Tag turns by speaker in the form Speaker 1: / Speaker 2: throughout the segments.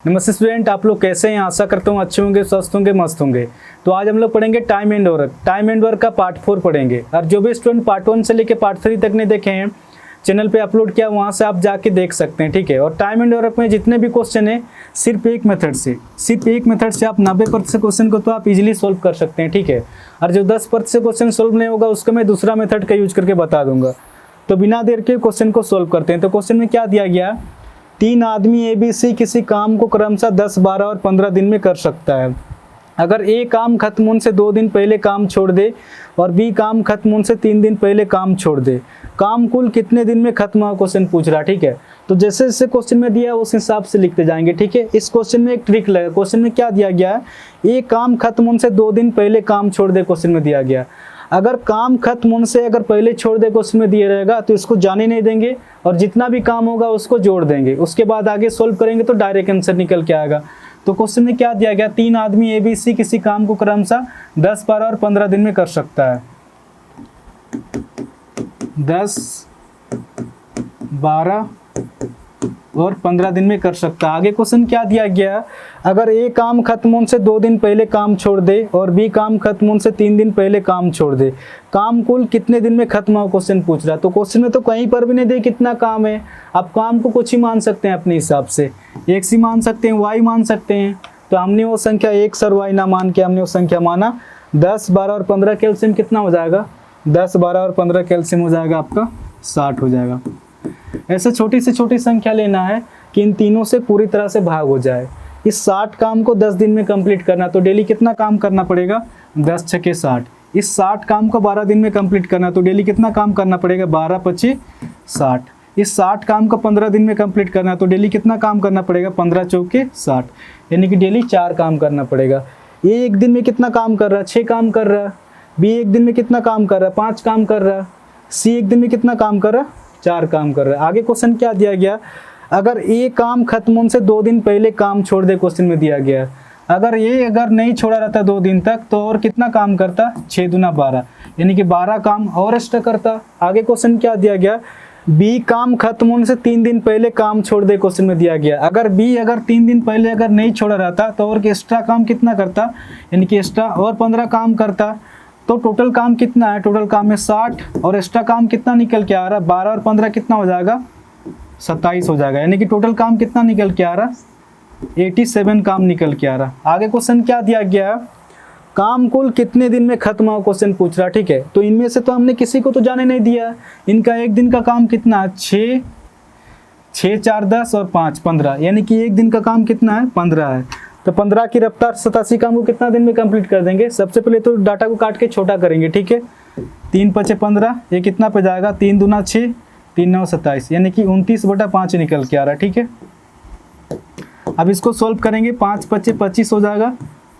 Speaker 1: नमस्ते स्टूडेंट, आप लोग कैसे हैं? आशा करता हूँ अच्छे होंगे, स्वस्थ होंगे, मस्त होंगे। तो आज हम लोग पढ़ेंगे टाइम एंड वर्क का पार्ट 4 पढ़ेंगे। और जो भी स्टूडेंट पार्ट 1 से लेके पार्ट 3 तक नहीं देखे हैं, चैनल पे अपलोड किया, वहाँ से आप जाके देख सकते हैं, ठीक है। और टाइम एंड वर्क में जितने भी क्वेश्चन है सिर्फ एक मेथड से आप 90% क्वेश्चन को तो आप इजीली सोल्व कर सकते हैं, ठीक है। और जो 10% क्वेश्चन सोल्व नहीं होगा उसको मैं दूसरा मेथड का यूज करके बता दूंगा। तो बिना देर के क्वेश्चन को सोल्व करते हैं। तो क्वेश्चन में क्या दिया गया? 3 आदमी ABC किसी काम को क्रमशः 10, 12 और 15 दिन में कर सकता है। अगर A काम खत्म होने से 2 दिन पहले काम छोड़ दे और B काम खत्म होने से 3 दिन पहले काम छोड़ दे, काम कुल कितने दिन में खत्म हुआ? क्वेश्चन पूछ रहा, ठीक है। तो जैसे जैसे क्वेश्चन में दिया उस हिसाब से लिखते जाएंगे, ठीक है। इस क्वेश्चन में एक ट्रिक लगा। क्वेश्चन में क्या दिया गया है? A काम खत्म होने से 2 दिन पहले काम छोड़ दे, क्वेश्चन में दिया गया। अगर काम खत्म होने से अगर पहले छोड़ दे क्वेश्चन में दिया रहेगा तो इसको जाने नहीं देंगे और जितना भी काम होगा उसको जोड़ देंगे। उसके बाद आगे सोल्व करेंगे तो डायरेक्ट आंसर निकल के आएगा। तो क्वेश्चन में क्या दिया गया? 3 आदमी ABC किसी काम को क्रमशः 10, 12 और 15 दिन में कर सकता है। 10, 12 और 15 दिन में कर सकता है। आगे क्वेश्चन क्या दिया गया? अगर A काम खत्म होने से 2 दिन पहले काम छोड़ दे और B काम खत्म होने से 3 दिन पहले काम छोड़ दे, काम कुल कितने दिन में खत्म हो? क्वेश्चन पूछ रहा है। तो क्वेश्चन में तो कहीं पर भी नहीं दे कितना काम है। आप काम को कुछ ही मान सकते हैं अपने हिसाब से, X ही मान सकते हैं, Y मान सकते हैं। तो हमने वो संख्या X और Y ना मान के हमने वो संख्या माना 10, 12 और 15 कैल्शियम कितना हो जाएगा? 10, 12 और 15 कैल्शियम हो जाएगा आपका 60 हो जाएगा। ऐसे छोटी से छोटी संख्या लेना है कि इन तीनों से पूरी तरह से भाग हो जाए। इस 60 काम को 10 दिन में कंप्लीट करना, तो डेली कितना काम करना पड़ेगा? 10 छके 60। इस 60 काम को 12 दिन में कंप्लीट करना, तो डेली कितना काम करना पड़ेगा? 12 पचे 60। इस 60 काम को 15 दिन में कंप्लीट करना, तो डेली कितना काम करना पड़ेगा? 15 चौके 60। यानी कि डेली 4 काम करना पड़ेगा। ये एक दिन में कितना काम कर रहा है? 6 काम कर रहा है। बी एक दिन में कितना काम कर रहा है? 5 काम कर रहा है। सी एक दिन में कितना काम कर रहा है? 4 काम कर रहा है। आगे क्वेश्चन क्या दिया गया? अगर A काम खत्म होने से 2 दिन पहले काम छोड़ दे, क्वेश्चन में दिया गया। अगर अगर नहीं छोड़ा रहता 2 दिन तक तो और कितना काम करता? 6 दूना 12, यानी कि 12 काम और एक्स्ट्रा करता। आगे क्वेश्चन क्या दिया गया? B काम खत्म होने से 3 दिन पहले काम छोड़ दे, क्वेश्चन में दिया गया। अगर B 3 दिन पहले अगर नहीं छोड़ा रहता तो और एक्स्ट्रा काम कितना करता? यानी कि एक्स्ट्रा और 15 काम करता। तो टोटल काम कितना है? टोटल काम में 60 और एक्स्ट्रा काम कितना निकल के आ रहा है? 12 और 15 कितना हो जाएगा? 27 हो जाएगा। यानी कि टोटल काम कितना निकल के आ रहा? 87 काम निकल के आ रहा। आगे क्वेश्चन क्या दिया गया? काम कुल कितने दिन में खत्म हो? क्वेश्चन पूछ रहा, ठीक है। तो इनमें से तो हमने किसी को तो जाने नहीं दिया। इनका एक दिन का काम कितना है? 6, 4, 10 और 5, 15। यानी कि एक दिन का काम कितना है? 15 है। तो 15 की रफ्तार 87 काम को कितना दिन में कंप्लीट कर देंगे? सबसे पहले तो डाटा को काट के छोटा करेंगे, ठीक है। 3 पचे 15, ये कितना पे जाएगा? 3 दूना 6, 3 9 27, यानी कि 29/5 निकल के आ रहा है, ठीक है। अब इसको सोल्व करेंगे। 5 पचे 25 हो जाएगा,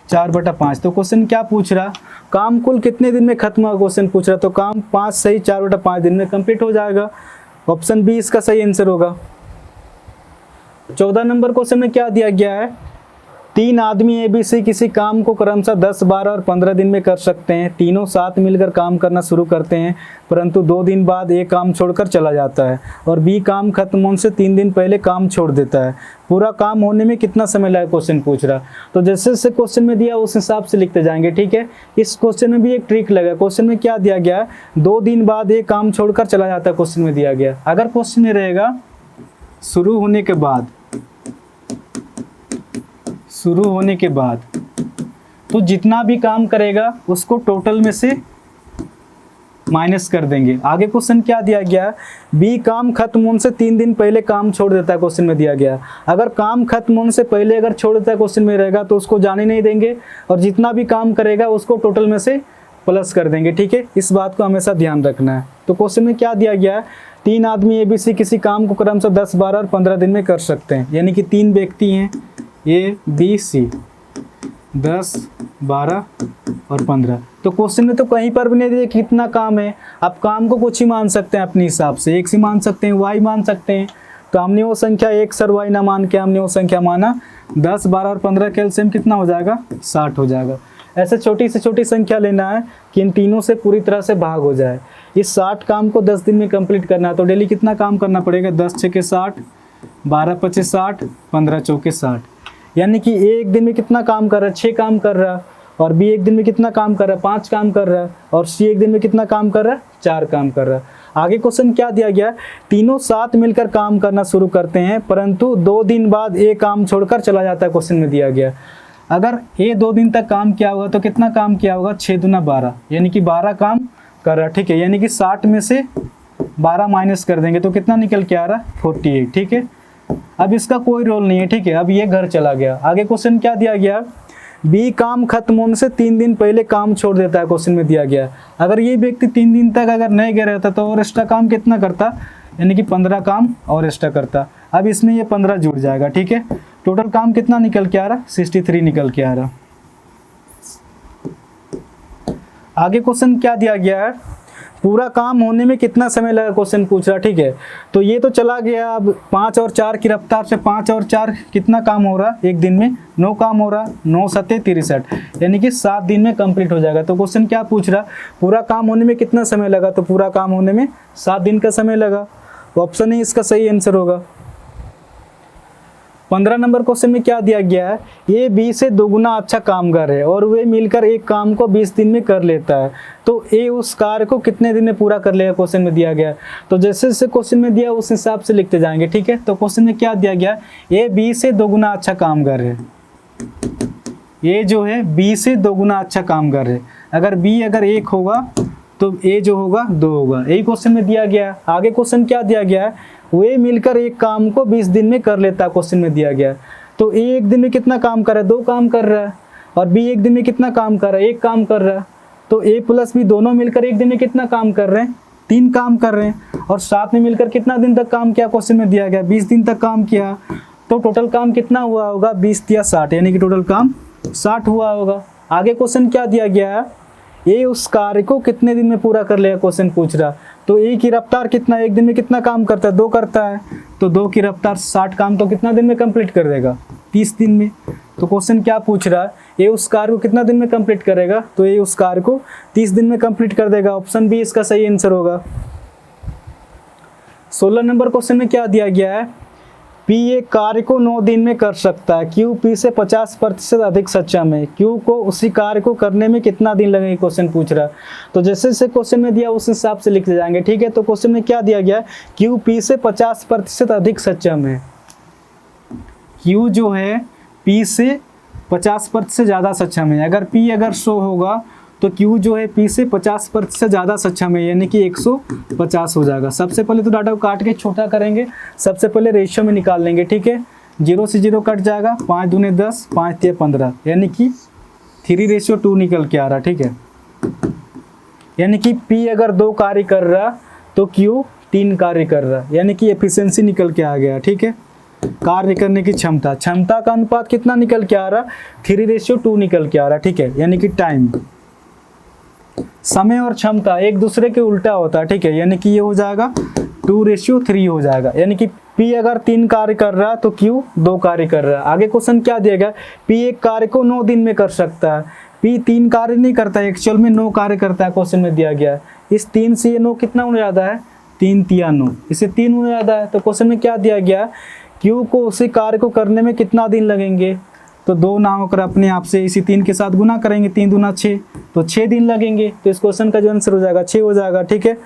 Speaker 1: 4/5। तो क्वेश्चन क्या पूछ रहा? काम कुल कितने दिन में खत्म हुआ? क्वेश्चन पूछ रहा। तो काम 5 सही 4/5 दिन में कंप्लीट हो जाएगा। ऑप्शन बी इसका सही आंसर होगा। 14 नंबर क्वेश्चन में क्या दिया गया है? 3 आदमी ABC किसी काम को क्रमशः 10, 12 और 15 दिन में कर सकते हैं। तीनों साथ मिलकर काम करना शुरू करते हैं, परंतु 2 दिन बाद A काम छोड़कर चला जाता है और B काम खत्म होने से 3 दिन पहले काम छोड़ देता है। पूरा काम होने में कितना समय लगा? क्वेश्चन पूछ रहा। तो जैसे जैसे क्वेश्चन में दिया उस हिसाब से लिखते जाएंगे, ठीक है। इस क्वेश्चन में भी एक ट्रिक लगा। क्वेश्चन में क्या दिया गया? 2 दिन बाद A काम छोड़कर चला जाता है, क्वेश्चन में दिया गया। अगर क्वेश्चन में रहेगा शुरू होने के बाद तो जितना भी काम करेगा उसको टोटल में से माइनस कर देंगे। आगे क्वेश्चन क्या दिया गया? B काम खत्म होने से 3 दिन पहले काम छोड़ देता है, क्वेश्चन में दिया गया। अगर काम खत्म होने से पहले अगर छोड़ देता है, क्वेश्चन में रहेगा, तो उसको जाने नहीं देंगे और जितना भी काम करेगा उसको टोटल में से प्लस कर देंगे, ठीक है। इस बात को हमेशा ध्यान रखना है। तो क्वेश्चन में क्या दिया गया है? 3 आदमी ABC किसी काम को क्रमशः 10, 12 और 15 दिन में कर सकते हैं। यानी कि 3 व्यक्ति हैं ABC, 10, 12 और 15। तो क्वेश्चन में तो कहीं पर भी नहीं दिया कितना काम है। आप काम को कुछ ही मान सकते हैं अपने हिसाब से, X ही मान सकते हैं, Y मान सकते हैं। तो हमने वो संख्या X और Y ना मान के हमने वो संख्या माना 10, 12 और 15 कैल्शियम कितना हो जाएगा? 60 हो जाएगा। ऐसे छोटी से छोटी संख्या लेना है कि इन तीनों से पूरी तरह से भाग हो जाए। इस 60 काम को 10 दिन में कंप्लीट करना है, तो डेली कितना काम करना पड़ेगा? 10 छके 60, 12 पचे 60, 15 चौके 60। यानी कि ए एक दिन में कितना काम कर रहा है, 6 काम कर रहा है, और बी एक दिन में कितना काम कर रहा है, 5 काम कर रहा है, और सी एक दिन में कितना काम कर रहा है, 4 काम कर रहा है। आगे क्वेश्चन क्या दिया गया, तीनों साथ मिलकर काम करना शुरू करते हैं परंतु 2 दिन बाद ए काम छोड़कर चला जाता है। क्वेश्चन में दिया गया अगर ए 2 दिन तक काम किया होगा तो कितना काम किया होगा, 6 दूना 12, यानी कि 12 काम कर रहा है, ठीक है। यानी कि 60 में से 12 माइनस कर देंगे तो कितना निकल के आ रहा है, 48, ठीक है। अब इसका कोई रोल नहीं है, ठीक है। अब ये घर चला गया। आगे क्वेश्चन क्या दिया गया, बी काम खत्म होने से 3 दिन पहले काम छोड़ देता है। क्वेश्चन में दिया गया अगर ये व्यक्ति 3 दिन तक अगर नहीं गया रहता तो और एक्स्ट्रा काम कितना करता, यानी कि 15 काम और एक्स्ट्रा करता। अब इसमें ये 15 जुड़ जाएगा, ठीक है। टोटल काम कितना निकल के आ रहा, 63 निकल के आ रहा। आगे क्वेश्चन क्या दिया गया है, पूरा काम होने में कितना समय लगा, क्वेश्चन पूछ रहा, ठीक है। तो ये तो चला गया। अब 5 और 4 की रफ्तार से 5 और 4 कितना काम हो रहा एक दिन में, 9 काम हो रहा, 9 सत्ते 63, यानी कि 7 दिन में कंप्लीट हो जाएगा। तो क्वेश्चन क्या पूछ रहा, पूरा काम होने में कितना समय लगा, तो पूरा काम होने में 7 दिन का समय लगा। ऑप्शन ए इसका सही आंसर होगा। 15 नंबर क्वेश्चन में क्या दिया गया है, ए बी से 2 गुना अच्छा काम कर रहे हैं और वे मिलकर एक काम को 20 दिन में कर लेता है, तो ए उस कार्य को कितने दिन में पूरा कर लेगा, क्वेश्चन में दिया गया है। तो जैसे जैसे क्वेश्चन में दिया उस हिसाब से लिखते जाएंगे, ठीक है। तो क्वेश्चन में क्या दिया गया, ए बी से 2 गुना अच्छा काम कर रहे हैं, ए जो है बी से 2 गुना अच्छा काम कर रहे हैं। अगर बी अगर 1 होगा तो ए जो होगा 2 होगा, यही क्वेश्चन में दिया गया। आगे क्वेश्चन क्या दिया गया है, वे मिलकर एक काम को 20 दिन में कर लेता है, क्वेश्चन में दिया गया। तो ए एक दिन में कितना काम कर रहा है, 2 काम कर रहा है, और बी एक दिन में कितना काम कर रहा है, 1 काम कर रहा है। तो ए प्लस बी दोनों मिलकर एक दिन में कितना काम कर रहे हैं, 3 काम कर रहे हैं, और साथ में मिलकर कितना दिन तक काम किया, क्वेश्चन में दिया गया 20 दिन तक काम किया। तो टोटल काम कितना हुआ होगा, 20 या 60, यानी कि टोटल काम 60 हुआ होगा। आगे क्वेश्चन क्या दिया गया है, ए उस कार्य को कितने दिन में पूरा कर लेगा, क्वेश्चन पूछ रहा। तो ए की रफ्तार कितना, एक दिन में कितना काम करता है, 2 करता है, तो 2 की रफ्तार 60 काम तो कितना दिन में कंप्लीट कर देगा, 30 दिन में। तो क्वेश्चन क्या पूछ रहा है, ए उस कार्य को कितना दिन में कंप्लीट करेगा, तो ए उस कार्य को 30 दिन में कंप्लीट कर देगा। ऑप्शन बी इसका सही आंसर होगा। 16 नंबर क्वेश्चन में क्या दिया गया है, पी एक कार्य को 9 दिन में कर सकता है, क्यू पी से 50% अधिक सक्षम है, क्यू को उसी कार्य को करने में कितना दिन लगेगा, क्वेश्चन पूछ रहा है। तो जैसे जैसे क्वेश्चन में दिया उस हिसाब से लिखते जाएंगे, ठीक है। तो क्वेश्चन में क्या दिया गया, क्यू पी से 50% अधिक सक्षम है, क्यू जो है पी से 50% से ज़्यादा सक्षम है। अगर पी अगर 100 होगा तो क्यू जो है पी से 50% से ज़्यादा सक्षम है, यानी कि 150 हो जाएगा। सबसे पहले तो डाटा को काट के छोटा करेंगे, सबसे पहले रेशियो में निकाल लेंगे, ठीक है। 0 से 0 कट जाएगा, 5 दूने 10, 5 तिया 15, यानी कि 3:2 निकल के आ रहा, ठीक है। यानी कि पी अगर 2 कार्य कर रहा तो क्यू 3 कार्य कर रहा, यानी कि एफिशिएंसी निकल के आ गया, ठीक है। कार्य करने की क्षमता, क्षमता का अनुपात कितना निकल के आ रहा, 3:2 निकल के आ रहा, ठीक है। यानी कि टाइम, समय और क्षमता एक दूसरे के उल्टा होता है, ठीक है। यानी कि ये हो जाएगा 2:3 हो जाएगा, यानी कि P अगर 3 कार्य कर रहा है तो Q 2 कार्य कर रहा है। आगे क्वेश्चन क्या दिएगा, P एक कार्य को 9 दिन में कर सकता है, P 3 कार्य नहीं करता है, एक्चुअल में 9 कार्य करता है, क्वेश्चन में दिया गया है। इस 3 से ये 9 कितना होने जाता है, 3 तिया 9, इसे 3 होने जाता है। तो क्वेश्चन में क्या दिया गया, Q को उसी कार्य को करने में कितना दिन लगेंगे, तो 2 ना होकर अपने आप से इसी 3 के साथ गुना करेंगे, 3 दूना 6, तो 6 दिन लगेंगे। तो इस क्वेश्चन का जो आंसर हो जाएगा 6 हो जाएगा, ठीक है।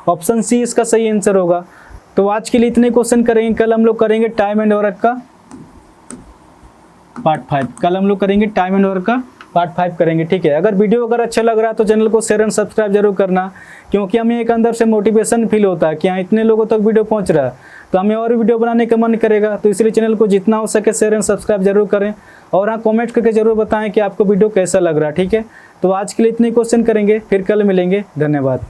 Speaker 1: ऑप्शन सी इसका सही आंसर होगा। तो आज के लिए इतने क्वेश्चन करेंगे, कल हम लोग करेंगे टाइम एंड वर्क का पार्ट 5, कल हम लोग करेंगे टाइम एंड वर्क का पार्ट 5 करेंगे, ठीक है। अगर वीडियो अगर अच्छा लग रहा है तो चैनल को शेयर एंड सब्सक्राइब जरूर करना, क्योंकि हमें एक अंदर से मोटिवेशन फील होता है कि हाँ इतने लोगों तक वीडियो पहुंच रहा है, तो हमें और वीडियो बनाने का मन करेगा। तो इसलिए चैनल को जितना हो सके शेयर एंड सब्सक्राइब जरूर करें, और हाँ कमेंट करके जरूर बताएं कि आपको वीडियो कैसा लग रहा है, ठीक है। तो आज के लिए इतने क्वेश्चन करेंगे, फिर कल मिलेंगे, धन्यवाद।